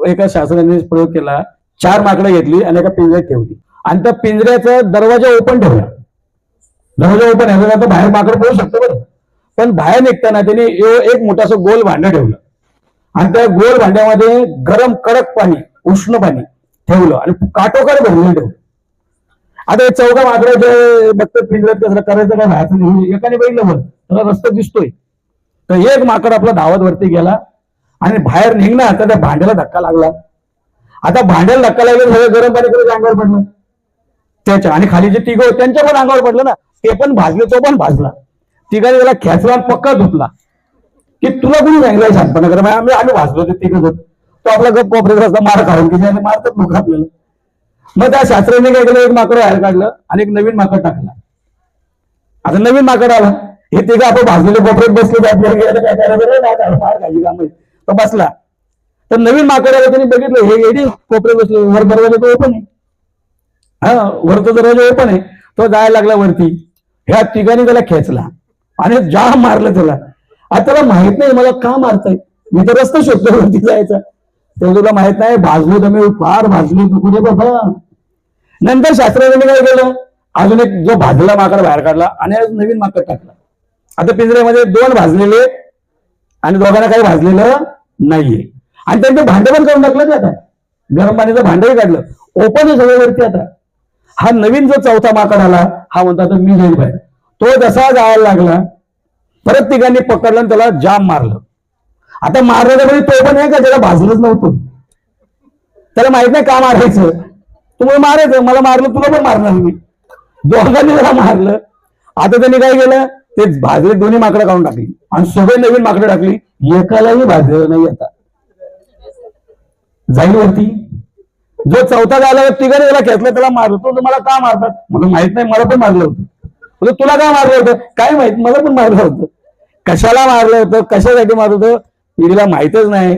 एका शास्त्रज्ञाने प्रयोग केला. 4 माकडं घेतली आणि एका पिंजऱ्यात ठेवली आणि त्या पिंजऱ्याचा दरवाजा ओपन ठेवला. दरवाजा ओपन आहे तर बाहेर माकड पळू शकतो बरं, पण बाहेर निघताना त्यांनी एक मोठं गोल भांडं ठेवलं आणि त्या गोल भांड्यामध्ये गरम कडक पाणी, उष्ण पाणी ठेवलं आणि काटोकाट भरलेलं ठेवलं. आता हे चौघा माकडाचे बघतात पिंजऱ्यात कसं करायचं काय व्हायचं नाही. एकाने बघितलं बरं, त्याला रस्ता दिसतोय. तर एक माकड आपला धावत वरती गेला आणि बाहेर निघणार तर त्या भांड्याला धक्का लागला. आता भांड्याला धक्का लागला, सगळं गरम पाणी करून अंगावर पडलं त्याच्या, आणि खाली जे तिघ त्यांच्या पण अंगावर पडलं ना, ते पण भाजले, तो पण भाजला. तिघाने त्याला खेचला पक्का धुतला की तुला कोणी सांगितलं शांतपणा करा. आम्ही भाजलो ते तिघ. तो आपला गप कोपऱ्यात रस्ता मार खाऊन की मारतात लोक आपल्याला. मग त्या शास्त्राने काय केलं, एक माकड बाहेर काढलं आणि एक नवीन माकड टाकला. आता नवीन माकड आला, हे तिघं आपण भाजलेले कोपऱ्यात बसले, काय करायचं फार खायची काम. तो बसला तर नवीन माकड आला, त्यांनी बघितलं हे एडी कोपऱ्यात बसले, वर दरवाजा तो ओपन आहे. हा, वरचा दरवाजा ओपन आहे. तो जायला लागला वरती. ह्या तिघांनी त्याला खेचला आणि जाम मारलं त्याला. आता त्याला माहित नाही मला का मारताय, मी तर रस्ता शोधतो वरती जायचा. तेव्हा तुला माहित नाही भाजलो तुम्ही, फार भाजलो तू कुठे बाबा. नंतर शास्त्रज्ञांनी काय केलं, अजून एक जो भाजलेला माकड बाहेर काढला आणि नवीन माकड टाकला. आता पिंजऱ्यामध्ये 2 भाजलेले आणि दोघांना काही भाजलेलं नाहीये. आणि त्यांचे भांडे पण करून टाकलं. आता गरम पाणीचं भांडही काढलं, ओपन आहे सगळं वरती. आता हा नवीन जो चौथा माकड आला, हा म्हणतो आता मी जाईल बाहेर. तो जसा जायला लागला, परत तिघांनी पकडलं आणि त्याला जाम मारलं. आता मारण्याच्या वेळी तो पण आहे का ज्याला भाजलंच नव्हतं, त्याला माहित नाही का मारायचं. तुम्हाला मारायचं, मला मारलं तुला पण मारणार मी. दोघांनी त्याला मारलं. आता त्यांनी काय केलं, ते भाजले दोन्ही माकडं काढून टाकली आणि सगळे नवीन माकडं टाकली. एकालाही भाजलेलं नाही. आता जाईल वरती. जो चौथा झाला तिघांनी त्याला खेचलं, त्याला मारलं. तो तुम्हाला का मारतात, मला माहित नाही, मला पण मारलं होतं. तुला का मारलं होतं, काय माहित, मला पण मारलं होतं. कशाला मारलं होतं, कशासाठी मारलं होतं, पिढीला माहितच नाही.